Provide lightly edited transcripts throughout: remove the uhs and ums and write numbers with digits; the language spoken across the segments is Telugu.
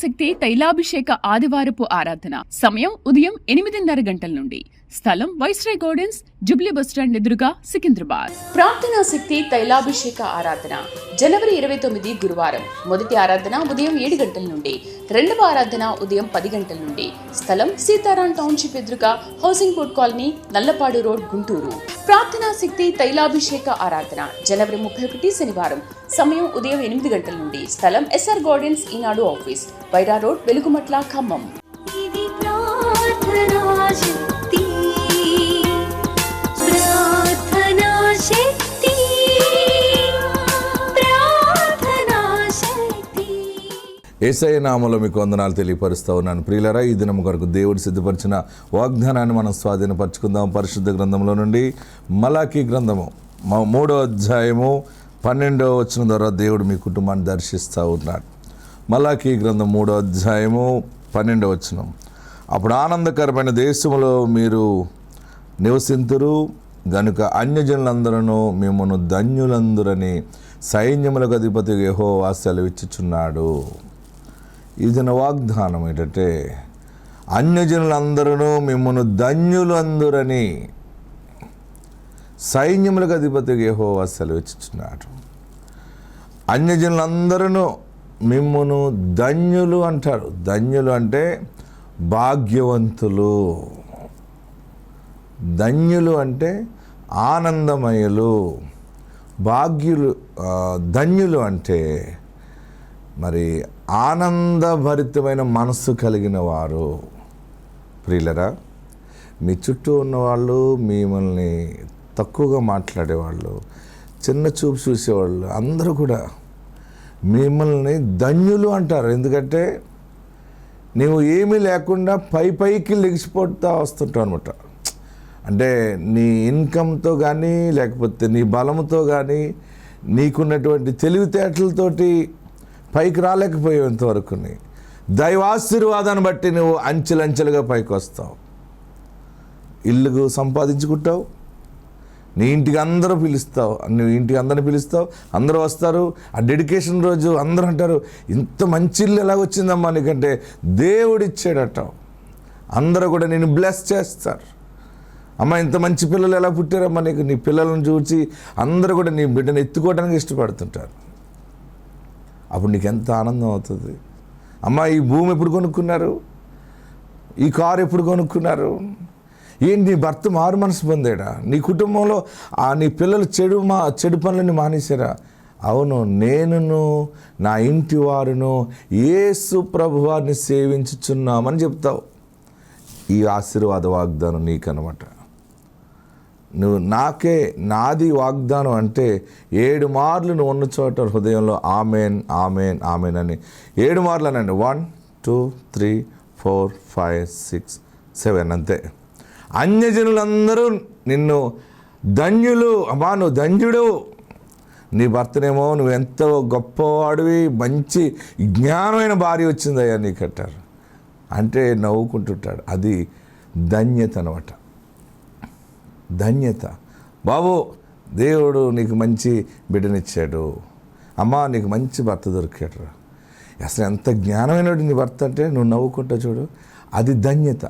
శక్తి తైలాభిషేక ఆదివారపు ఆరాధన. సమయం ఉదయం 8:30 గంటల నుండి. స్థలం వైస్రాయ్ గార్డెన్స్, జుబ్లీ బస్టాండ్ ఎదురుగా, సికింద్రాబాద్. ప్రార్థనా శక్తి తైలాభిషేక ఆరాధన జనవరి 29 గురువారం. మొదటి ఆరాధన ఉదయం 7 గంటల నుండి, రెండవ ఆరాధన ఉదయం 10 గంటల నుండి. స్థలం సీతారాం టౌన్షిప్ ఎదురుగా, housing board colony, Nallapadu road, Guntur. ప్రార్థనా శక్తి తైలాభిషేక ఆరాధన జనవరి 31 శనివారం. సమయం ఉదయం 8 గంటల నుండి. స్థలం ఎస్ఆర్ గార్డెన్స్, ఈనాడు ఆఫీస్, వైరా రోడ్, వెలుగుమట్ల, ఖమ్మం. యేసయ్య నామములో మీకు వందనాలు తెలియపరుస్తూ ఉన్నాను. ప్రియులారా, ఈ దినం కొరకు దేవుడు సిద్ధపరిచిన వాగ్దానాన్ని మనం స్వాధీనపరచుకుందాం. పరిశుద్ధ గ్రంథంలో నుండి మలాకీ గ్రంథము 3వ అధ్యాయము 12వ వచనం ద్వారా దేవుడు మీ కుటుంబాన్ని దర్శిస్తూ ఉన్నాడు. మలాకీ గ్రంథం 3వ అధ్యాయము 12వ వచనం. అప్పుడు ఆనందకరమైన దేశములో మీరు నివసింతురు గనుక అన్యజనులందరూ మిమ్మల్ని ధన్యులందరని సైన్యములకు అధిపతి యెహోవా సెలవిచ్చుచున్నాడు. ఇది నా వాగ్దానం ఏంటంటే, అన్యజనులందరూ మిమ్మల్ని ధన్యులందరని సైన్యములకు అధిపతి యెహోవా సెలవిచ్చుచున్నాడు. అన్యజనులందరూ మిమ్మల్ని ధన్యులు అంటారు. ధన్యులు అంటే భాగ్యవంతులు. ధన్యులు అంటే ఆనందమయులు. భాగ్యులు, ధన్యులు అంటే మరి ఆనందభరితమైన మనస్సు కలిగిన వారు. ప్రియులరా, మీ చుట్టూ ఉన్నవాళ్ళు మిమ్మల్ని తక్కువగా మాట్లాడేవాళ్ళు, చిన్న చూపు చూసేవాళ్ళు అందరూ కూడా మిమ్మల్ని ధన్యులు అంటారు. ఎందుకంటే నీవు ఏమీ లేకుండా పైకి లెగిసిపోతూ వస్తుంటావు అనమాట. అంటే నీ ఇన్కమ్తో కానీ, లేకపోతే నీ బలంతో కానీ, నీకున్నటువంటి తెలివితేటలతోటి పైకి రాలేకపోయావు ఇంతవరకు. దైవాశీర్వాదాన్ని బట్టి నువ్వు అంచెలంచెలుగా పైకి వస్తావు. ఇల్లు సంపాదించుకుంటావు, నీ ఇంటికి అందరూ పిలుస్తావు, నువ్వు ఇంటికి అందరిని పిలుస్తావు, అందరూ వస్తారు. ఆ డెడికేషన్ రోజు అందరూ అంటారు, ఇంత మంచి ఇల్లు ఎలా వచ్చిందమ్మా నీకంటే దేవుడు ఇచ్చాడట. అందరూ కూడా నేను బ్లెస్ చేస్తారు. అమ్మ, ఇంత మంచి పిల్లలు ఎలా పుట్టారమ్మా నీకు. నీ పిల్లలను చూసి అందరూ కూడా నీ బిడ్డను ఎత్తుకోవడానికి ఇష్టపడుతుంటారు. అప్పుడు నీకు ఎంత ఆనందం అవుతుంది. అమ్మ, ఈ భూమి ఎప్పుడు కొనుక్కున్నారు, ఈ కారు ఎప్పుడు కొనుక్కున్నారు, ఏంటి నీ భర్త మారు మనసు పొందాడా, నీ కుటుంబంలో నీ పిల్లలు చెడు పనులని మానేశారా. అవును, నేనును నా ఇంటి వారును యేసు ప్రభువారిని సేవించుచున్నామని చెప్తావు. ఈ ఆశీర్వాద వాగ్దానం నీకనమాట. నువ్వు నాది వాగ్దానం అంటే 7 మార్లు నువ్వు ఉన్న చోట హృదయంలో ఆమెన్ ఆమెన్ ఆమెన్ అని 7 మార్లు అనండి. 1 2 3 4 5 6 7 అంతే. అన్యజనులందరూ నిన్ను ధన్యులు, అమ్మా నువ్వు ధన్యుడు. నీ భర్తనేమో నువ్వు ఎంతో గొప్పవాడివి, మంచి జ్ఞానమైన భార్య వచ్చిందయ్యా నీకంటారు. అంటే నవ్వుకుంటుంటాడు. అది ధన్యత అనమాట. ధన్యత. బాబు, దేవుడు నీకు మంచి బిడ్డనిచ్చాడు, అమ్మా నీకు మంచి భర్త దొరికాడు. అసలు ఎంత జ్ఞానమైనడు నీ భర్త అంటే నువ్వు నవ్వుకుంటా చూడు, అది ధన్యత.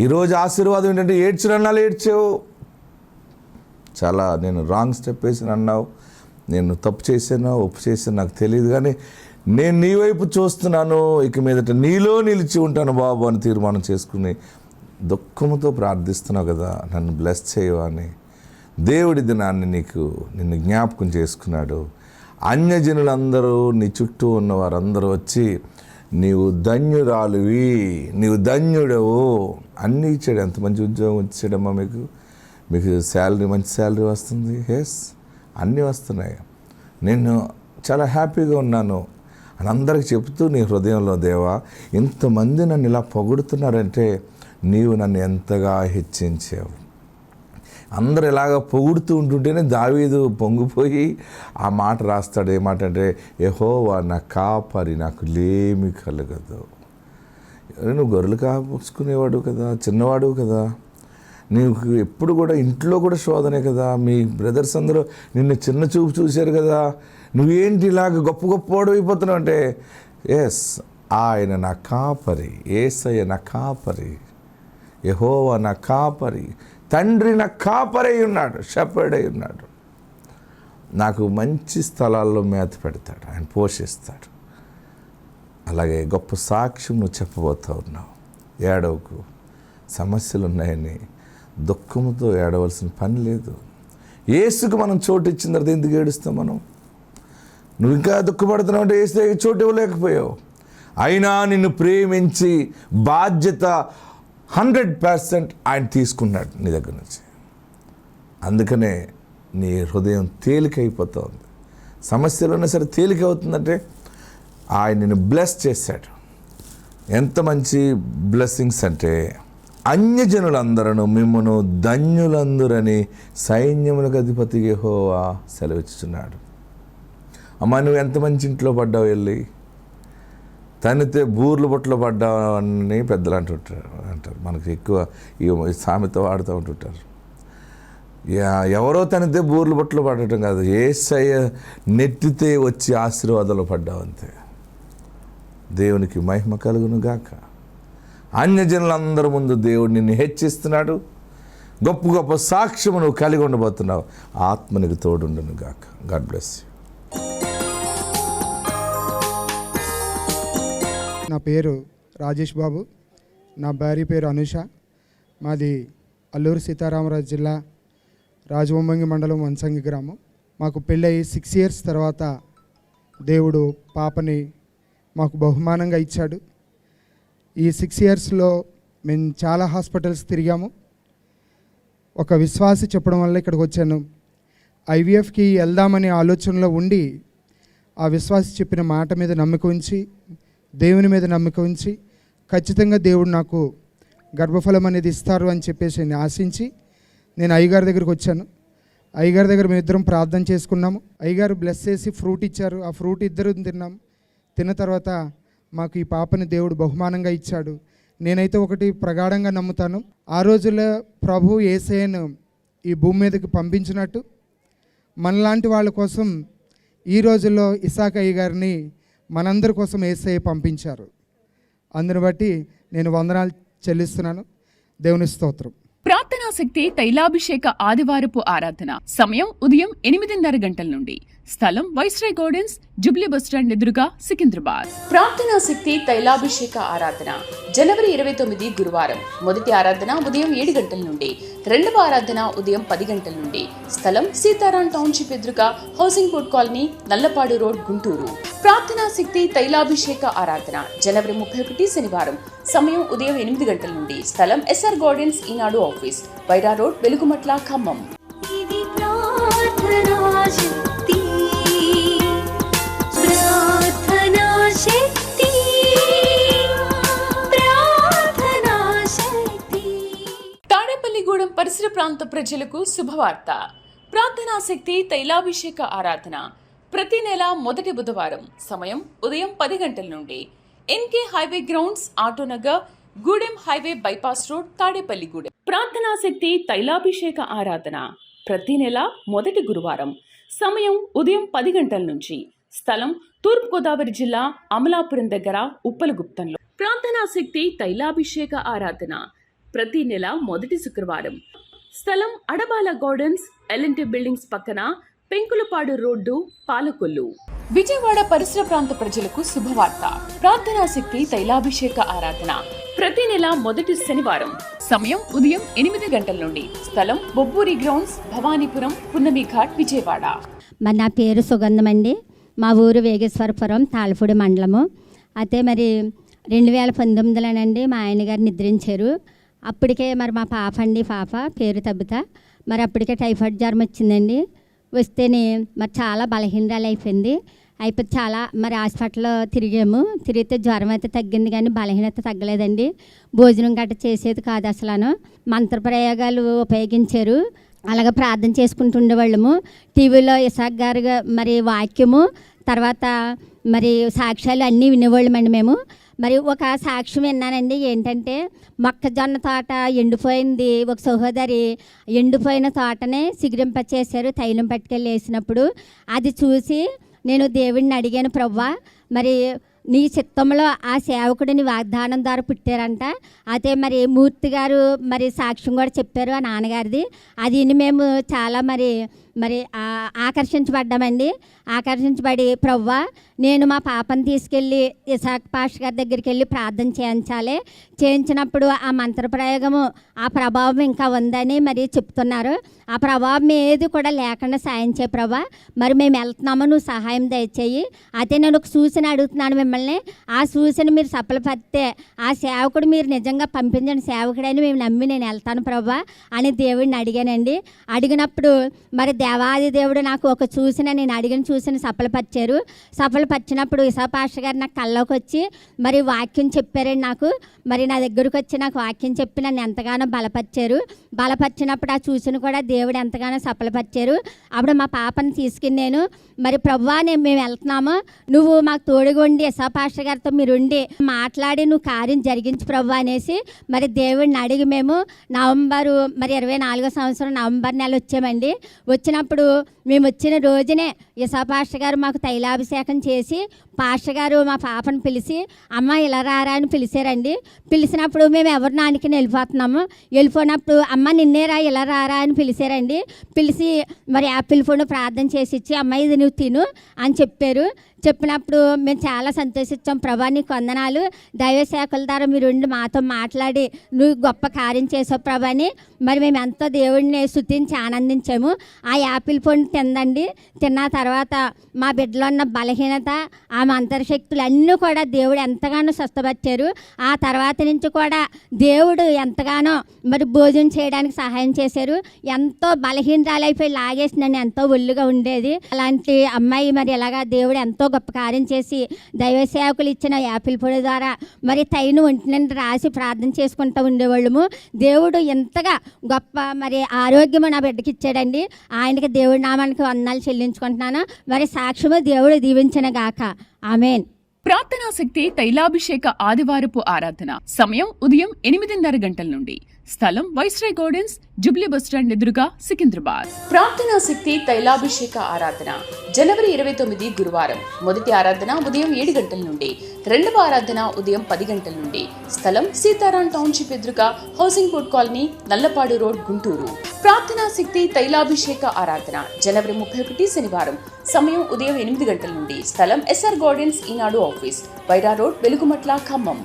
ఈరోజు ఆశీర్వాదం ఏంటంటే ఏడ్చినన్నాళ్ళు ఏడ్చావు. చాలా నేను రాంగ్ స్టెప్ వేసాను అన్నావు, నేను తప్పు చేశాను ఒప్పు చేశాను నాకు తెలియదు, కానీ నేను నీ వైపు చూస్తున్నాను, ఇక మీదట నీలో నిలిచి ఉంటాను బాబు అని తీర్మానం చేసుకుని దుఃఖంతో ప్రార్థిస్తున్నావు కదా, నన్ను బ్లెస్ చేయవా అని. దేవుడి దినాన్ని నిన్ను జ్ఞాపకం చేసుకున్నాడు. అన్యజనులందరూ నీ చుట్టూ ఉన్న వారందరూ వచ్చి నీవు ధన్యురాలువి, నీవు ధన్యుడవు అన్నీ ఇచ్చాడు. ఎంత మంచి ఉద్యోగం ఇచ్చాడమ్మా మీకు శాలరీ, మంచి శాలరీ వస్తుంది. ఎస్, అన్నీ వస్తున్నాయి. నేను చాలా హ్యాపీగా ఉన్నాను అని అందరికి చెప్తూ నీ హృదయంలో, దేవా ఇంతమంది నన్ను ఇలా పొగుడుతున్నారంటే నీవు నన్ను ఎంతగా హెచ్చించావు. అందరు ఇలాగ పొగుడుతూ ఉంటుంటేనే దావీదు పొంగిపోయి ఆ మాట రాస్తాడు. ఏ మాట అంటే, యెహోవా నా కాపరి, నాకు లేమి కలగదు. నువ్వు గొర్రెలు కాపుకునేవాడు కదా, చిన్నవాడు కదా, నీకు ఎప్పుడు కూడా ఇంట్లో కూడా శోధనే కదా. మీ బ్రదర్స్ అందరూ నిన్ను చిన్న చూపు చూశారు కదా. నువ్వేంటి ఇలాగ గొప్ప గొప్పవాడు అయిపోతున్నావు అంటే, ఎస్, ఆయన నా కాపరి, యేసయ్య నా కాపరి, యెహోవా నా కాపరి, తండ్రి నా కాపరి అయి ఉన్నాడు, షెపర్డ్ అయి ఉన్నాడు. నాకు మంచి స్థలాల్లో మేత పెడతాడు, ఆయన పోషిస్తాడు. అలాగే గొప్ప సాక్ష్యం నువ్వు చెప్పబోతూ ఉన్నావు. ఏడవకు, సమస్యలు ఉన్నాయని దుఃఖంతో ఏడవలసిన పని లేదు. యేసుకు మనం చోటు ఇచ్చిన తర్వాత ఎందుకు ఏడుస్తాం మనం? నువ్వు ఇంకా దుఃఖపడుతున్నావు అంటే యేసు చోటు ఇవ్వలేకపోయావు. అయినా నిన్ను ప్రేమించి బాధ్యత 100% ఆయన తీసుకున్నాడు నీ దగ్గర నుంచి. అందుకనే నీ హృదయం తేలికైపోతూ ఉంది. సమస్యలు ఉన్నా సరే తేలిక అవుతుందంటే ఆయన నిన్ను బ్లెస్ చేశాడు. ఎంత మంచి బ్లెస్సింగ్స్ అంటే, అన్యజనులందరూ మిమ్మును ధన్యులందరని సైన్యములకు అధిపతి యెహోవా సెలవిచ్చుచున్నాడు. అమ్మా, నువ్వు ఎంత మంచి ఇంట్లో పడ్డావు, వెళ్ళి తనితే బూర్లు బొట్టలో పడ్డావని పెద్దలు అంటారు. మనకి ఎక్కువ ఈ సామెత వాడుతూ ఉంటుంటారు. ఎవరో తనితే బూర్లు బొట్టలో పడటం కాదు, యేసయ్య నెట్టితే వచ్చి ఆశీర్వాదాలు పడ్డావు అంతే. దేవునికి మహిమ కలుగును గాక. అన్యజనులందరి ముందు దేవుడు నిన్ను హెచ్చిస్తున్నాడు. గొప్ప గొప్ప సాక్ష్యము నువ్వు కలిగి ఉండబోతున్నావు. ఆత్మనికి తోడుండును గాక. God bless you. నా పేరు రాజేష్ బాబు, నా భార్య పేరు అనుష. మాది అల్లూరు సీతారామరాజు జిల్లా రాజవొమ్మంగి మండలం వంసంగి గ్రామం. మాకు పెళ్ళయి 6 years తర్వాత దేవుడు పాపని మాకు బహుమానంగా ఇచ్చాడు. ఈ 6 yearsలో మేము చాలా హాస్పిటల్స్ తిరిగాము. ఒక విశ్వాసి చెప్పడం వల్ల ఇక్కడికి వచ్చాను. ఐవీఎఫ్కి వెళ్దామనే ఆలోచనలో ఉండి ఆ విశ్వాసి చెప్పిన మాట మీద నమ్మకం ఉంచి, దేవుని మీద నమ్మకం ఉంచి, ఖచ్చితంగా దేవుడు నాకు గర్భఫలం అనేది ఇస్తారు అని చెప్పేసి నేను ఆశించి నేను అయ్యగారి దగ్గరికి వచ్చాను. అయ్యగారి దగ్గర మేము ఇద్దరం ప్రార్థన చేసుకున్నాము. అయ్యగారు బ్లెస్ చేసి ఫ్రూట్ ఇచ్చారు. ఆ ఫ్రూట్ ఇద్దరు తిన్నాము. తిన్న తర్వాత మాకు ఈ పాపని దేవుడు బహుమానంగా ఇచ్చాడు. నేనైతే ఒకటి ప్రగాఢంగా నమ్ముతాను, ఆ రోజుల్లో ప్రభు యేసయ్యను ఈ భూమి మీదకి పంపించినట్టు మనలాంటి వాళ్ళ కోసం ఈ రోజుల్లో ఇసాక్ అయ్య గారిని మనందరి కోసం యేసయ్య పంపించారు. అందుని బట్టి నేను వందనాలు చెల్లిస్తున్నాను. దేవుని స్తోత్రం. ప్రార్థనా శక్తి తైలాభిషేక ఆదివారపు ఆరాధన. సమయం ఉదయం 8:30 గంటల నుండి. స్థలం వైస్రాయ్ గార్డెన్స్, జుబ్లీ బస్టాండ్ ఎదురుగా, సికింద్రాబాద్. ప్రార్థనా శక్తి తైలాభిషేక ఆరాధన జనవరి 29 గురువారం. మొదటి ఆరాధన ఉదయం 7 గంటల నుండి, రెండవ ఆరాధన ఉదయం 10 గంటల నుండి. స్థలం సీతారాం టౌన్షిప్ ఎదురుగా, housing board colony, Nallapadu road, Guntur. ప్రార్థనా శక్తి తైలాభిషేక ఆరాధన జనవరి 31 శనివారం. సమయం ఉదయం 8 గంటల నుండి. స్థలం ఎస్ఆర్ గార్డెన్స్, ఈనాడు ఆఫీస్, వైరా రోడ్, వెలుగుమట్ల, ఖమ్మం. తాడేపల్లిగూడెం పరిసర ప్రాంత ప్రజలకు శుభవార్త. ప్రార్థనా శక్తి తైలాభిషేక ఆరాధన ప్రతి నెల మొదటి బుధవారం. సమయం ఉదయం 10 గంటల నుండి. NK highway grounds, Autonagar, Gudem highway bypass road, Tadepalligudem. ప్రార్థనా శక్తి తైలాభిషేక ఆరాధన ప్రతి నెల మొదటి గురువారం. సమయం ఉదయం 10 గంటల నుంచి. స్థలం తూర్పుగోదావరి జిల్లా, అమలాపురం దగ్గర, ఉప్పలగుప్తంలో. ప్రార్థనా శక్తి తైలాభిషేక ఆరాధన ప్రతి నెల మొదటి శుక్రవారం. స్థలం అడబాల గార్డెన్స్, ఎల్ఎన్టీ బిల్డింగ్స్ పక్కన, పెంకులపాడు రోడ్డు, పాలకొల్లు. విజయవాడ పరిసర ప్రాంత ప్రజలకు శుభవార్త. ప్రార్థనా శక్తి తైలాభిషేక ఆరాధన ప్రతి నెల మొదటి శనివారం. సమయం ఉదయం 8 గంటల నుండి. స్థలం బొబ్బూరి గ్రౌండ్స్, భవానీపురం, పున్నమి ఘాట్, విజయవాడ. మరి నా పేరు సుగంధం అండి. మా ఊరు వేగేశ్వరపురం, తాళపూడి మండలము. అయితే మరి 2019లోనండి మా ఆయన గారు నిద్రించారు. అప్పటికే మరి మా పాప పేరు తబ్బిత. మరి అప్పటికే టైఫాయిడ్ జ్వరం వచ్చిందండి. వస్తేనే మరి చాలా బలహీనరాలు అయిపోయింది. చాలా మరి హాస్పిటల్లో తిరిగాము. తిరిగితే జ్వరం అయితే తగ్గింది కానీ బలహీనత తగ్గలేదండి. భోజనం గట్ట చేసేది కాదు అసలు. మంత్రప్రయోగాలు ఉపయోగించారు. అలాగే ప్రార్థన చేసుకుంటుండేవాళ్ళము. టీవీలో ఇసాక్ గారు మరి వాక్యము, తర్వాత మరి సాక్ష్యాలు అన్నీ వినేవాళ్ళమండి మేము. మరి ఒక సాక్ష్యం విన్నానండి. ఏంటంటే మొక్కజొన్న తోట ఎండిపోయింది. ఒక సహోదరి ఎండిపోయిన తోటనే సిగిరింపచేశారు తైలం పట్టుకెళ్ళి వేసినప్పుడు. అది చూసి నేను దేవుడిని అడిగాను, ప్రభువా మరి నీ చిత్తంలో ఆ సేవకుడిని వాగ్దానం ద్వారా పుట్టారంట. అయితే మరి మూర్తి గారు మరి సాక్ష్యం కూడా చెప్పారు ఆ నాన్నగారిది. అది విని మేము చాలా మరి ఆకర్షించబడ్డామండి. ఆకర్షించబడి ప్రవ్వా నేను మా పాపను తీసుకెళ్ళి ఇసాక్ పాస్టర్ గారి దగ్గరికి వెళ్ళి ప్రార్థన చేయించినప్పుడు ఆ మంత్రప్రయోగము ఆ ప్రభావం ఇంకా ఉందని మరి చెప్తున్నారు. ఆ ప్రభావం ఏది కూడా లేకుండా సాయం చేయ ప్రభా. మరి మేము వెళ్తున్నాము, నువ్వు సహాయం దయచేయి. అయితే నేను ఒక సూచన అడుగుతున్నాను మిమ్మల్ని. ఆ సూచన మీరు సఫలపడితే ఆ సేవకుడు మీరు నిజంగా పంపించిన సేవకుడని మేము నమ్మి నేను వెళ్తాను ప్రభా అని దేవుడిని అడిగానండి. అడిగినప్పుడు మరి దేవాది దేవుడు నాకు ఒక సూచన, నేను అడిగిన సూచన సఫలపరిచినప్పుడు ఇసా పాస్టర్ గారు నాకు కల్లోకి వచ్చి మరి వాక్యం చెప్పారండి. నాకు మరి నా దగ్గరకు వచ్చి నాకు వాక్యం చెప్పి నన్ను ఎంతగానో బలపరిచినప్పుడు ఆ సూచన కూడా దేవుడు ఎంతగానో సఫలపరిచారు. అప్పుడు మా పాపను తీసుకుని నేను మరి ప్రభువా మేము వెళ్తున్నాము, నువ్వు మాకు తోడుగా ఉండి ఇసా పాస్టర్ గారితో మీరు ఉండి మాట్లాడి నువ్వు కార్యం జరిగించు ప్రభువా అనేసి మరి దేవుడిని అడిగి మేము నవంబరు మరి 24వ సంవత్సరం నవంబర్ నెల వచ్చామండి. వచ్చినప్పుడు మేము వచ్చిన రోజునే ఇసా పాస్టర్ గారు మాకు తైలాభిషేకం చేసి పాస్టర్ గారు మా పాపను పిలిచి అమ్మ ఇలా రారా అని పిలిచారండి. పిలిచినప్పుడు మేము ఎవరు నానికి వెళ్ళిపోయినప్పుడు అమ్మ నిన్నేరా ఇలా రారా అని పిలిచారండి. పిలిచి మరి యాపిల్ ఫోన్ ప్రార్థన చేసి ఇచ్చి అమ్మ ఇది నువ్వు తిను అని చెప్పినప్పుడు మేము చాలా సంతోషించాం. ప్రభా నీకు వందనాలు, దైవ సేవకుల ద్వారా మీరు ఉండి మాతో మాట్లాడి నువ్వు గొప్ప కార్యం చేసావు ప్రభా అని మరి మేము ఎంతో దేవుడిని స్తుతించి ఆనందించాము. ఆ యాపిల్ ఫోన్ తిన్న తర్వాత మా బిడ్డలో ఉన్న బలహీనత ఆ మంత్రశక్తులు అన్నీ కూడా దేవుడు ఎంతగానో స్వస్థపరిచారు. ఆ తర్వాత నుంచి కూడా దేవుడు ఎంతగానో మరి భోజనం చేయడానికి సహాయం చేశారు. ఎంతో బలహీనరాలైపోయి లాగేసి నన్ను ఎంతో ఒళ్ళుగా ఉండేది. అలాంటి అమ్మాయి మరి ఇలాగా దేవుడు ఎంతో గొప్ప కార్యం చేసి దైవ సేవకులు ఇచ్చిన యాపిల్ పొడి ద్వారా మరి తైను ఒంటి నుండి రాసి ప్రార్థన చేసుకుంటూ ఉండేవాళ్ళము. దేవుడు ఎంతగా గొప్ప మరి ఆరోగ్యము నా బిడ్డకి ఇచ్చాడండి. ఆయనకి దేవుడి నామానికి వందనాలు చెల్లించుకుంటున్నాను. మరి సాక్ష్యము దేవుడు దీవించిన గాక. ఆమేన్. ప్రార్థనా శక్తి తైలాభిషేక ఆదివారపు ఆరాధన సమయం ఉదయం 8:30 గంటల నుండి. స్థలం వైస్రాయ్ గార్డెన్స్, జుబ్లీ బస్టాండ్ ఎదురుగా, సికింద్రాబాద్. ప్రార్థనా శక్తి తైలాభిషేక ఆరాధన జనవరి 29 గురువారం. మొదటి ఆరాధన ఉదయం 7 గంటల నుండి, రెండవ ఆరాధన ఉదయం 10 గంటల నుండి. స్థలం సీతారాం టౌన్షిప్ ఎదురుగా, housing board colony, Nallapadu road, Guntur. ప్రార్థనా శక్తి తైలాభిషేక ఆరాధన జనవరి 31 శనివారం. సమయం ఉదయం 8 గంటల నుండి. స్థలం ఎస్ఆర్ గార్డెన్స్, ఈనాడు ఆఫీస్, వైరా రోడ్, వెలుగుమట్ల, ఖమ్మం.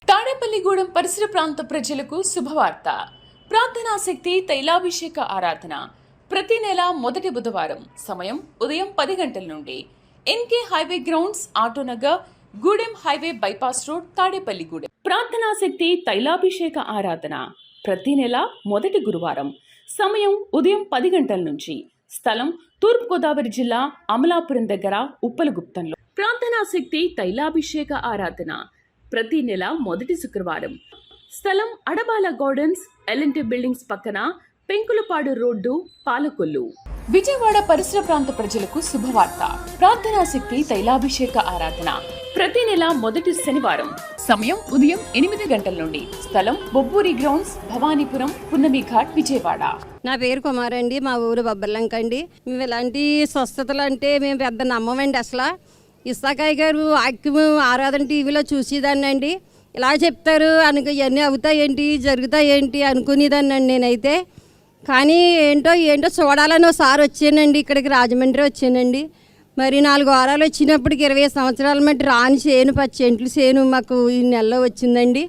తాడేపల్లిగూడెం పరిసర ప్రాంత ప్రజలకు శుభవార్త. ప్రార్థనా శక్తి తైలాభిషేక ఆరాధన ప్రతి నెల మొదటి బుధవారం. సమయం ఉదయం 10 గంటల నుండి. NK highway grounds, Autonagar, Gudem highway bypass road, Tadepalligudem. ప్రార్థనా శక్తి తైలాభిషేక ఆరాధన ప్రతి నెల మొదటి గురువారం. సమయం ఉదయం 10 గంటల నుంచి. స్థలం తూర్పుగోదావరి జిల్లా, అమలాపురం దగ్గర, ఉప్పలగుప్తంలో. ప్రార్థనా శక్తి తైలాభిషేక ఆరాధన ప్రతి నెల మొదటి శుక్రవారం. స్థలం అడబాల గార్డెన్స్, ఎల్ఎన్టీ బిల్డింగ్స్ పక్కన, పెంకులపాడు రోడ్డు, పాలకొల్లు. విజయవాడ పరిసర ప్రాంత ప్రజలకు శుభవార్త. ప్రార్థనా శక్తి తైలాభిషేక ఆరాధన ప్రతి నెల మొదటి శనివారం. సమయం ఉదయం 8 గంటల నుండి. స్థలం బొబ్బూరి గ్రౌండ్స్, భవానీపురం, పున్నమి ఘాట్, విజయవాడ. నా పేరు కుమార్ అండి, మా ఊరు బొబ్బర్లంక అండి. మేము ఇలాంటి స్వస్థతలు అంటే మేము పెద్ద నమ్మమండి. అసలు ఇస్సాకాయ్ గారు వాక్యం ఆరాధన టీవీలో చూసేదాన్ని అండి. ఇలా చెప్తారు ఇవన్నీ అవుతాయేంటి, జరుగుతాయేంటి అనుకునేదాన్ని అండి నేనైతే. కానీ ఏంటో చూడాలని ఒకసారి వచ్చానండి, ఇక్కడికి రాజమండ్రి వచ్చానండి. మరి 4 వారాలు వచ్చినప్పటికి 20 సంవత్సరాల మట్టి రాని చేను, 10 సెంట్లు చేను మాకు ఈ నెలలో వచ్చిందండి.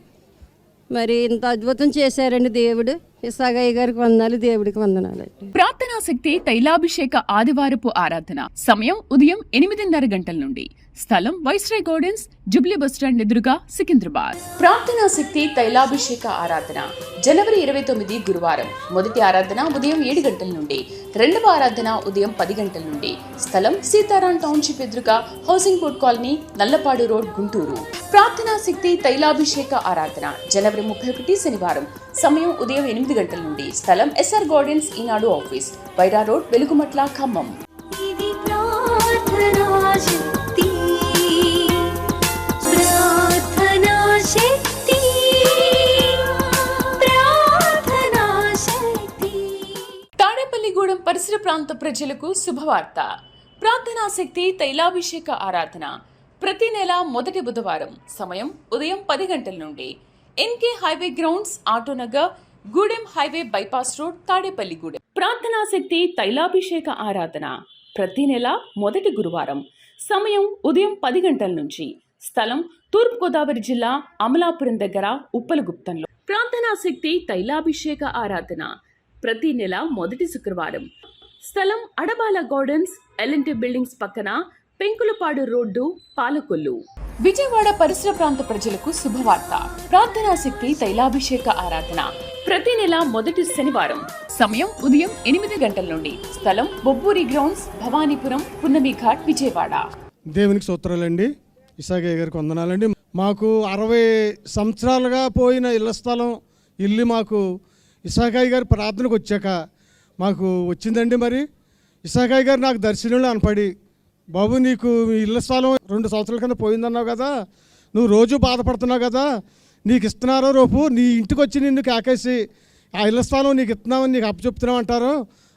మరి ఇంత అద్భుతం చేశారండి దేవుడు. ఇస్సాకాయ్ గారికి వందనాలు, దేవుడికి వందనాలు. ప్రార్థనా శక్తి తైలాభిషేక ఆదివారపు ఆరాధన సమయం ఉదయం 8:30 గంటల నుండి. స్థలం వైస్రాయ్ గార్డెన్స్, జుబ్లీ బస్టాండ్ ఎదురుగా, సికింద్రాబాద్. ప్రార్థనా శక్తి తైలాభిషేక ఆరాధన జనవరి 29 గురువారం. మొదటి ఆరాధన ఉదయం 7 గంటల నుండి, రెండవ ఆరాధన ఉదయం 10 గంటల నుండి. స్థలం సీతారాం టౌన్షిప్ ఎదురుగా, housing board colony, Nallapadu road, Guntur. ప్రార్థనా శక్తి తైలాభిషేక ఆరాధన జనవరి 31 శనివారం. సమయం ఉదయం 8 గంటల నుండి. స్థలం ఎస్ఆర్ గార్డెన్స్, ఈనాడు ఆఫీస్, వైరా రోడ్, వెలుగుమట్ల, ఖమ్మం. శక్తి పరిసర ప్రాంత ప్రజలకు శుభవార్త. ప్రార్థనా శక్తి తైలాభిషేక ఆరాధన ప్రతి నెల మొదటి బుధవారం. సమయం ఉదయం 10 గంటల నుండి. NK highway grounds, Autonagar, Gudem highway bypass road, Tadepalligudem. ప్రార్థనా శక్తి తైలాభిషేక ఆరాధన ప్రతి నెల మొదటి గురువారం. సమయం ఉదయం 10 గంటల నుంచి. స్థలం తూర్పుగోదావరి జిల్లా, అమలాపురం దగ్గర, ఉప్పలగుప్తంలో. ప్రార్థనా శక్తి తైలాభిషేక ఆరాధన ప్రతి నెల మొదటి శుక్రవారం. స్థలం అడబాల గార్డెన్స్, ఎల్ఎన్టీ బిల్డింగ్స్ పక్కన, పెంకులపాడు రోడ్డు, పాలకొల్లు. విజయవాడ పరిసర ప్రాంత ప్రజలకు శుభవార్త. ప్రార్థనా శక్తి తైలాభిషేక ఆరాధన ప్రతి నెల మొదటి శనివారం. సమయం ఉదయం 8 గంటల నుండి. స్థలం బొబ్బూరి గ్రౌండ్స్, భవానీపురం, పున్నమి ఘాట్, విజయవాడ. దేవునికి స్తోత్రాలండి. ఇసాగయ్య గారికి వందనాలండి. మాకు 60 సంవత్సరాలుగా పోయిన ఇళ్ల స్థలం, ఇల్లు మాకు ఇసాగయ్య గారి ప్రార్థనకు వచ్చాక మాకు వచ్చిందండి. మరి ఇసాగయ్య గారు నాకు దర్శనంలో అనపడి, బాబు నీకు ఈ ఇళ్ల స్థలం 2 సంవత్సరాల కింద పోయిందన్నావు కదా, నువ్వు రోజు బాధపడుతున్నావు కదా, నీకు ఇస్తున్నారో రేపు నీ ఇంటికి వచ్చి నిన్ను కాకేసి ఆ ఇళ్ల స్థలం నీకు ఇస్తున్నామని నీకు అప్పచెప్తున్నావు అంటారు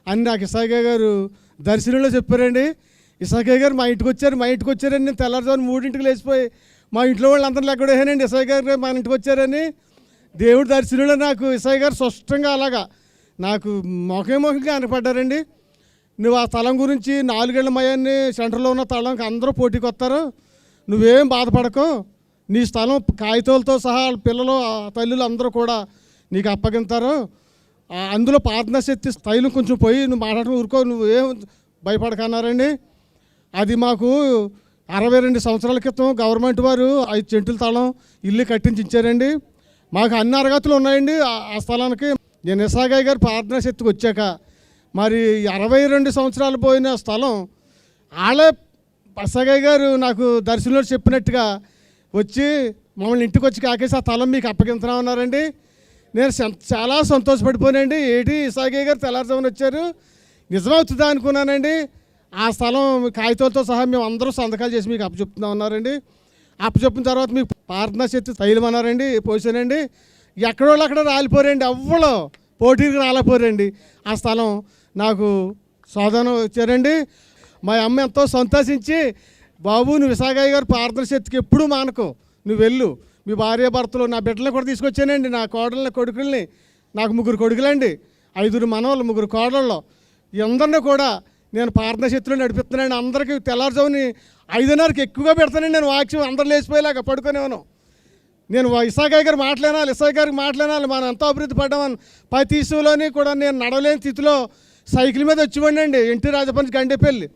అని నాకు ఇసాగయ్య గారు దర్శనంలో చెప్పారండి. ఇసాగయ్య గారు మా ఇంటికి వచ్చారని నేను తెల్లారుజామున 3ంటికి లేచిపోయి మా ఇంట్లో వాళ్ళందరూ లెక్కడేసానండి. ఇసాగయ్య గారు మా ఇంటికి వచ్చారని దేవుడి దర్శనంలో నాకు ఇసాగయ్య గారు స్పష్టంగా అలాగా నాకు మొఖంగా కనపడ్డారండి. నువ్వు ఆ స్థలం గురించి 4 ఏళ్ల మయాన్ని సెంటర్లో ఉన్న స్థలంకి అందరూ పోటీకి వస్తారు, నువ్వేం బాధపడకు, నీ స్థలం కాగితాలతో సహా పిల్లలు తల్లులు అందరూ కూడా నీకు అప్పగింతారు, అందులో ప్రార్థనా శక్తి స్థైలం కొంచెం పోయి నువ్వు మాట్లాడటం ఊరుకో, నువ్వేం భయపడకన్నారండి. అది మాకు 62 సంవత్సరాల క్రితం గవర్నమెంట్ వారు 5 సెంటుల స్థలం ఇల్లు కట్టించి ఇచ్చారండి. మాకు అన్ని అర్హతలు ఉన్నాయండి ఆ స్థలానికి. నేను ఇసాగయ్య గారు ప్రార్థనా శక్తికి వచ్చాక మరి 62 సంవత్సరాలు పోయిన స్థలం వాళ్ళే ఇసాగయ్య గారు నాకు దర్శనంలో చెప్పినట్టుగా వచ్చి మమ్మల్ని ఇంటికి వచ్చి కాకేసి ఆ స్థలం మీకు అప్పగించున్నామన్నారండి. నేను చాలా సంతోషపడిపోయానండి. ఏంటి ఇసాగయ్య గారు తెల్లారుజామున వచ్చారు, నిజమవుతుందా అనుకున్నానండి. ఆ స్థలం కాగితాలతో సహా మేము అందరూ సంతకాలు చేసి మీకు అప్పచెప్తున్నాం అన్నారండి. అప్పచెప్పిన తర్వాత మీకు ప్రార్థనా శక్తి తైలం అన్నారండి, పోసానండి. ఎక్కడోళ్ళు అక్కడ రాలిపోరండి, ఎవ్వరు పోటీకి రాలిపోరండి. ఆ స్థలం నాకు సోదనం వచ్చారండి. మా అమ్మ ఎంతో సంతోషించి, బాబు నువ్వు ఇసాగయ్య గారు ప్రార్థన శక్తికి ఎప్పుడూ మానకు, నువ్వు వెళ్ళు, మీ భార్య భర్తలు, నా బిడ్డలను కూడా తీసుకొచ్చానండి, నా కోడళ్ళని కొడుకుల్ని, నాకు 3 కొడుకులండి, 5 మనవలు, 3 కోడళ్ళు, అందరినీ కూడా నేను ప్రార్థన శక్తిలో నడిపిస్తున్నాను. అందరికీ తెల్లారుజాముని 5:30కి ఎక్కువగా పెడతానండి నేను వాక్యం, అందరూ లేచిపోయేలాగా పడుకునేవాను. నేను ఇసాగయ్య గారు మాట్లాడాలి, ఇసాగయ్య గారికి మాట్లాడాలి, మనం ఎంతో అభివృద్ధి పడ్డామని. ప్రతి ఇష్యూలోని కూడా నేను నడవలేని స్థితిలో సైకిల్ మీద వచ్చివ్వండి అండి. ఎన్టీ రాజపల్లి గండేపల్లి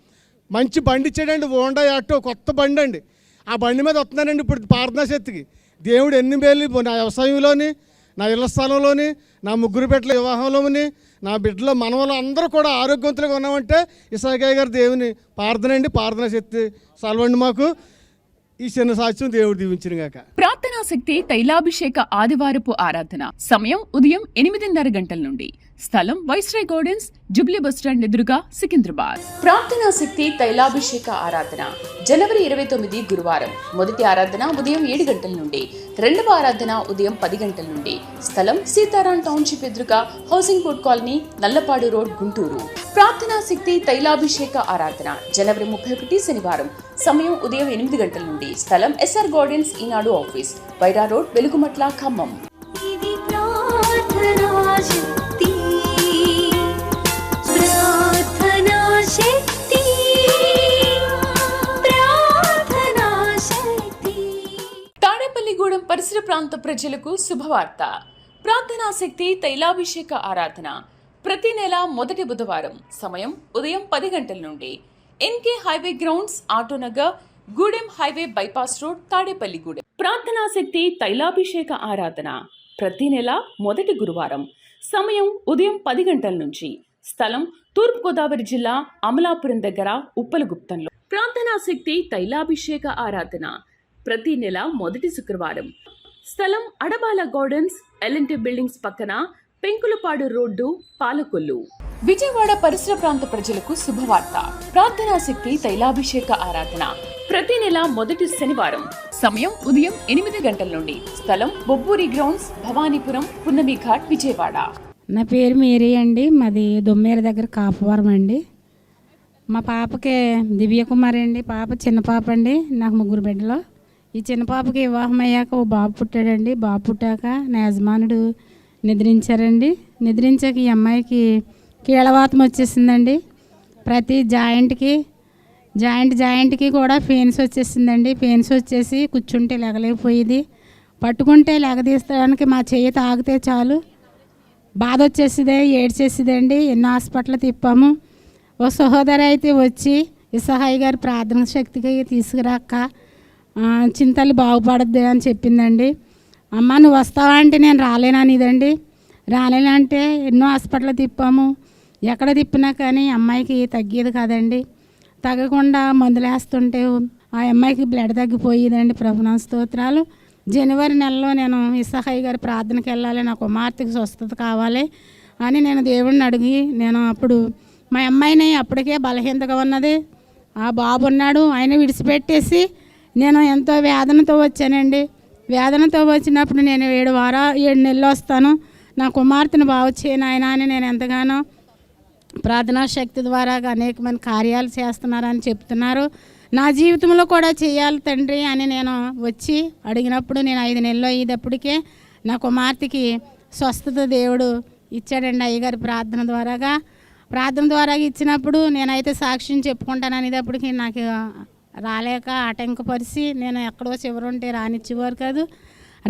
మంచి బండి ఇచ్చాడండి, హోండా ఆటో, కొత్త బండి అండి. ఆ బండి మీద వస్తున్నానండి ఇప్పుడు ప్రార్థనా శక్తికి. దేవుడు ఎన్ని మేలు నా వ్యవసాయంలోని, నా ఇళ్ల స్థలంలోని, నా 3 బిడ్డల వివాహంలోని, నా బిడ్డలో మనవలు అందరూ కూడా ఆరోగ్యవంతులుగా ఉన్నామంటే ఇసాగయ్య గారు దేవుని ప్రార్థన అండి. ప్రార్థనా శక్తి సలవండి మాకు. ఈ చిన్న సాక్ష్యం దేవుడు దీవించిన గాక. ప్రార్థనా శక్తి తైలాభిషేక ఆదివారపు ఆరాధన సమయం ఉదయం 8:30 గంటల నుండి. స్థలం వైస్రాయ్ గార్డెన్స్, జుబ్లీ బస్టాండ్ ఎదురుగా, సికింద్రాబాద్. ప్రార్థనా శక్తి తైలాభిషేక ఆరాధన జనవరి 29 గురువారం. మొదటి ఆరాధన ఉదయం 7 గంటల నుండి. రెండవ ఆరాధన ఉదయం 10 గంటల నుండి. స్థలం సీతారాం టౌన్షిప్ ఎదురుగా, housing board colony, Nallapadu road, Guntur. ప్రార్థనా శక్తి తైలాభిషేక ఆరాధన జనవరి 31 శనివారం. సమయం ఉదయం 8 గంటల నుండి. స్థలం ఎస్ఆర్ గార్డెన్స్, ఈనాడు ఆఫీస్, వైరా రోడ్, వెలుగుమట్ల, ఖమ్మం. తాడేపల్లిగూడెం పరిసర ప్రాంత ప్రజలకు శుభవార్త. ప్రార్థనా శక్తి తైలాభిషేక ఆరాధన ప్రతి నెల మొదటి బుధవారం. సమయం ఉదయం 10 గంటల నుండి. NK highway grounds, Autonagar, Gudem highway bypass road, Tadepalligudem. ప్రార్థనా శక్తి తైలాభిషేక ఆరాధన ప్రతి నెల మొదటి గురువారం. సమయం ఉదయం 10 గంటల నుంచి. స్థలం తూర్పుగోదావరి జిల్లా, అమలాపురం దగ్గర, ఉప్పలగుప్తంలో. ప్రార్థనా శక్తి తైలాభిషేక ఆరాధన ప్రతి నెల మొదటి శుక్రవారం. స్థలం అడబాల గార్డెన్స్, ఎల్ఎన్టీ బిల్డింగ్స్ పక్కన, పెంకులపాడు రోడ్డు, పాలకొల్లు. విజయవాడ పరిసర ప్రాంత ప్రజలకు శుభవార్త. ప్రార్థనా శక్తి తైలాభిషేక ఆరాధన ప్రతి నెల మొదటి శనివారం. సమయం ఉదయం 8 గంటల నుండి. స్థలం బొబ్బూరి గ్రౌండ్స్, భవానీపురం, పున్నమి ఘాట్, విజయవాడ. నా పేరు మేరీ అండి. మాది దొమ్మేరు దగ్గర కాపువరం అండి. మా పాపకి దివ్యకుమారి అండి. పాప చిన్న పాప అండి. నాకు 3 బిడ్డలు. ఈ చిన్న పాపకి వివాహం అయ్యాక ఓ బాబు పుట్టాడండి. బాబు పుట్టాక నా యజమానుడు నిద్రించారండి. నిద్రించాక ఈ అమ్మాయికి కీళ్ళవాతం వచ్చేసిందండి. ప్రతి జాయింట్కి కూడా పెయిన్స్ వచ్చేసిందండి. పెయిన్స్ వచ్చేసి కూర్చుంటే లేగలేకపోయేది, పట్టుకుంటే లేగదీయడానికి మా చెయ్యి తాగితే చాలు బాధ వచ్చేసిదే, ఏడ్చేసిదండి. ఎన్నో హాస్పిటల్ తిప్పాము. ఓ సహోదరి అయితే వచ్చి ఇసహాయి గారి ప్రార్థన శక్తికి తీసుకురాక చింతలు బాగుపడద్దు అని చెప్పిందండి. అమ్మ నువ్వు వస్తావా అంటే నేను రాలేననిదండి. రాలేనంటే ఎన్నో హాస్పిటల్ తిప్పాము. ఎక్కడ తిప్పినా కానీ అమ్మాయికి తగ్గేది కాదండి. తగ్గకుండా మందులు వేస్తుంటే ఆ అమ్మాయికి బ్లడ్ తగ్గిపోయేదండి. ప్రభునామ స్తోత్రాలు. జనవరి నెలలో నేను ఇసహాయి గారి ప్రార్థనకి వెళ్ళాలి, నా కుమార్తెకి స్వస్థత కావాలి అని నేను దేవుడిని అడిగి, నేను అప్పుడు మా అమ్మాయిని అప్పటికే బలహీనతగా ఉన్నది, ఆ బాబు ఉన్నాడు, ఆయన విడిచిపెట్టేసి నేను ఎంతో వేదనతో వచ్చానండి. వేదనతో వచ్చినప్పుడు నేను 7 నెలలు వస్తాను, నా కుమార్తెను బాగు చేయను ఆయన అని నేను ఎంతగానో ప్రార్థనా శక్తి ద్వారా అనేకమైన కార్యాలు చేస్తున్నారని చెప్తున్నారు. నా జీవితంలో కూడా చేయాలి తండ్రి అని నేను వచ్చి అడిగినప్పుడు నేను 5 నెలలు అయ్యేటప్పటికే నా కుమార్తెకి స్వస్థత దేవుడు ఇచ్చాడండి. అయ్యగారి ప్రార్థన ద్వారా ఇచ్చినప్పుడు నేనైతే సాక్ష్యం చెప్పుకుంటాను అనేటప్పటికి నాకు రాలేక ఆటంకపరిచి నేను ఎక్కడో చివరుంటే రానిచ్చేవారు కాదు.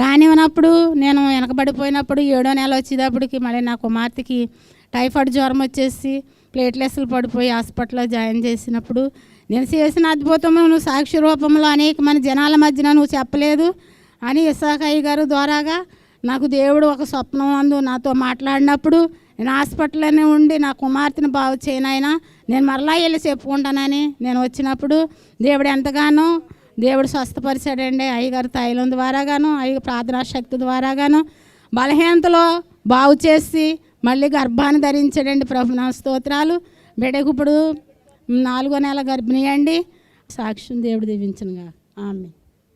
రానివ్వనప్పుడు నేను వెనకబడిపోయినప్పుడు 7వ నెల వచ్చేటప్పటికి మళ్ళీ నా కుమార్తెకి టైఫాయిడ్ జ్వరం వచ్చేసి ప్లేట్లెస్లు పడిపోయి హాస్పిటల్లో జాయిన్ చేసినప్పుడు నేను చేసిన అద్భుతము నువ్వు సాక్షి రూపంలో అనేక మంది జనాల మధ్యన నువ్వు చెప్పలేదు అని ఇస్సాకయ్య గారు ద్వారాగా నాకు దేవుడు ఒక స్వప్నం అందు నాతో మాట్లాడినప్పుడు నేను హాస్పిటల్లోనే ఉండి నా కుమార్తెను బాగు చేయనైనా నేను మరలా వెళ్ళి చెప్పుకుంటానని నేను వచ్చినప్పుడు దేవుడు ఎంతగానో దేవుడు స్వస్థపరిచాడండి. అయ్యగారు తైలం ద్వారాగాను అయ్య ప్రార్థనా శక్తి ద్వారాగాను బలహీనతలో బాగు చేసి మళ్ళీ గర్భాన్ని ధరించాడండి. ప్రభునామ స్తోత్రాలు. బిడ్డకు ఇప్పుడు 4వ నెల గర్భిణి అండి. సాక్ష్యం దేవుడు దీవించనుగా. ఆమె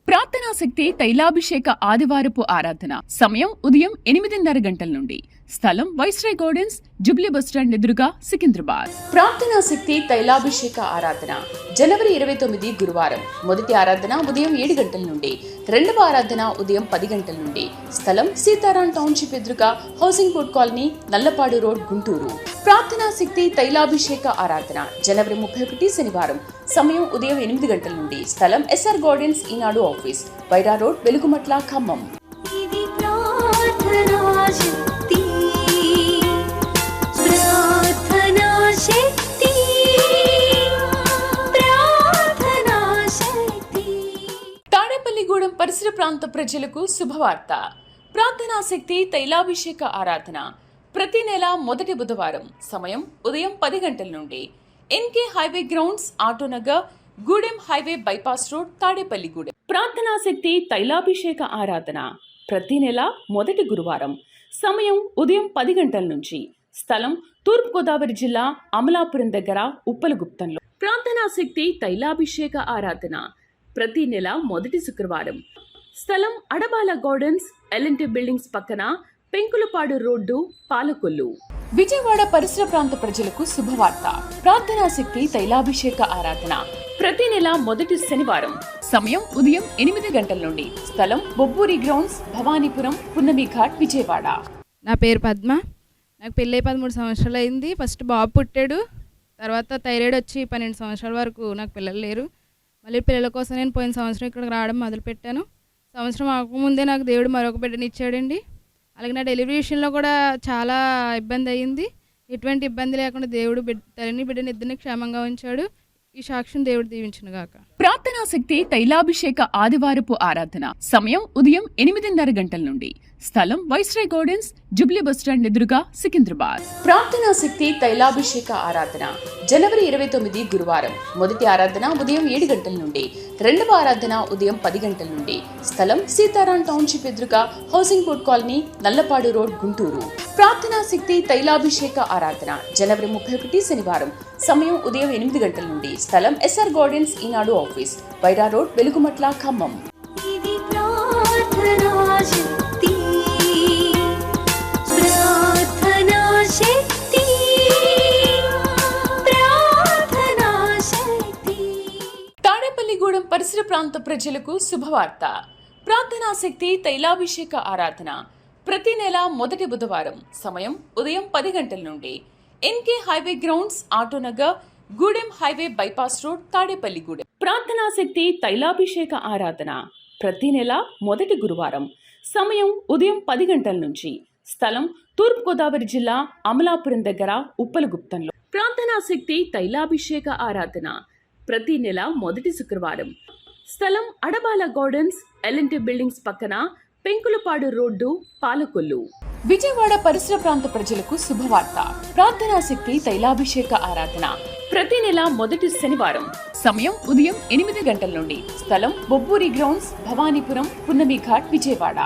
ప్రార్థనా శక్తి తైలాభిషేక ఆదివారపు ఆరాధన సమయం ఉదయం 8:30 గంటల నుండి. స్థలం వైస్రాయ్ గార్డెన్స్, జుబ్లీ బస్టాండ్ ఎదురుగా, సికింద్రాబాద్. ప్రార్థనా శక్తి తైలాభిషేక ఆరాధన జనవరి 29 గురువారం. మొదటి ఆరాధన ఉదయం 7 గంటల నుండి, రెండవ ఆరాధన ఉదయం 10 గంటల నుండి. స్థలం సీతారాం టౌన్షిప్ ఎదురుగా, housing board colony, Nallapadu road, Guntur. ప్రార్థనా శక్తి తైలాభిషేక ఆరాధన జనవరి 31 శనివారం. సమయం ఉదయం 8 గంటల నుండి. స్థలం ఎస్ఆర్ గార్డెన్స్, ఈనాడు ఆఫీస్, వైరా రోడ్, వెలుగుమట్ల, ఖమ్మం. తాడేపల్లిగూడెం పరిసర ప్రాంత ప్రజలకు శుభవార్త. ప్రార్థనా శక్తి తైలాభిషేక ఆరాధన ప్రతి నెల మొదటి బుధవారం. సమయం ఉదయం 10 గంటల నుండి. NK highway grounds, Autonagar, Gudem highway bypass road, Tadepalligudem. ప్రార్థనా శక్తి తైలాభిషేక ఆరాధన ప్రతి నెల మొదటి గురువారం. సమయం ఉదయం 10 గంటల నుంచి. స్థలం తూర్పుగోదావరి జిల్లా, అమలాపురం దగ్గర, ఉప్పలగుప్తంలో. ప్రార్థనా శక్తి తైలాభిషేక ఆరాధన ప్రతి నెల మొదటి శుక్రవారం. స్థలం అడబాల గార్డెన్స్, ఎల్ఎన్టీ బిల్డింగ్స్ పక్కన, పెంకులపాడు రోడ్డు, పాలకొల్లు. విజయవాడ పరిసర ప్రాంత ప్రజలకు శుభవార్త. ప్రార్థనా శక్తి తైలాభిషేక ఆరాధన ప్రతి నెల మొదటి శనివారం. సమయం ఉదయం 8 గంటల నుండి. స్థలం బొబ్బూరి గ్రౌండ్స్, భవానీపురం, పున్నమి ఘాట్, విజయవాడ. నా పేరు పద్మ. నాకు పెళ్ళై 13 సంవత్సరాలు అయింది. ఫస్ట్ బాబు పుట్టాడు. తర్వాత థైరాయిడ్ వచ్చి 12 సంవత్సరాల వరకు నాకు పిల్లలు లేరు. మళ్ళీ పిల్లల కోసం నేను పోయిన సంవత్సరం ఇక్కడికి రావడం మొదలుపెట్టాను. సంవత్సరం అవ్వకముందే నాకు దేవుడు మరొక బిడ్డని ఇచ్చాడండి. అలాగే నా డెలివరీ విషయంలో కూడా చాలా ఇబ్బంది అయ్యింది. ఎటువంటి ఇబ్బంది లేకుండా దేవుడు తల్లిని బిడ్డని ఇద్దరిని క్షేమంగా ఉంచాడు. ఈ సాక్ష్యం దేవుడు దీవించును గాక. ప్రార్థనా శక్తి తైలాభిషేక ఆదివారపు ఆరాధన సమయం ఉదయం 8:30 గంటల నుండి. స్థలం వైస్రాయ్ గార్డెన్స్, జుబ్లీ బస్టాండ్ ఎదురుగా, సికింద్రాబాద్. ప్రార్థనా శక్తి తైలాభిషేక ఆరాధన జనవరి 29 గురువారం. మొదటి ఆరాధన ఉదయం 7 గంటల నుండి, రెండవ ఆరాధన ఉదయం 10 గంటల నుండి. స్థలం సీతారాం టౌన్షిప్ ఎదురుగా, housing board colony, Nallapadu road, Guntur. ప్రార్థనా శక్తి తైలాభిషేక ఆరాధన జనవరి 31 శనివారం. సమయం ఉదయం 8 గంటల నుండి. స్థలం ఎస్ఆర్ గార్డెన్స్, ఈనాడు ఆఫీస్, వైరా రోడ్, వెలుగుమట్ల, ఖమ్మం. ప్రార్థనా ప్రాంత ప్రజలకు శుభవార్త. ప్రార్థనా శక్తి తైలాభిషేక ఆరాధన ప్రతి నెల మొదటి బుధవారం. సమయం ఉదయం 10 గంటల నుండి. NK highway grounds, Autonagar, Gudem highway bypass road, Tadepalligudem. ప్రార్థనా శక్తి తైలాభిషేక ఆరాధన ప్రతి నెల మొదటి గురువారం. సమయం ఉదయం 10 గంటల నుంచి. స్థలం తూర్పుగోదావరి జిల్లా, అమలాపురం దగ్గర, ఉప్పలగుప్తంలో. ప్రార్థనా శక్తి తైలాభిషేక ఆరాధన ప్రతి నెల మొదటి శుక్రవారం. స్థలం అడబాల గార్డెన్స్, ఎల్ఎన్టీ బిల్డింగ్స్ పక్కన, పెంకులపాడు రోడ్డు, పాలకొల్లు. విజయవాడ పరిసర ప్రాంత ప్రజలకు శుభవార్త. ప్రార్థనా శక్తి తైలాభిషేక ఆరాధన ప్రతి నెల మొదటి శనివారం. సమయం ఉదయం 8 గంటల నుండి. స్థలం బొబ్బూరి గ్రౌండ్స్, భవానీపురం, పున్నమి ఘాట్, విజయవాడ.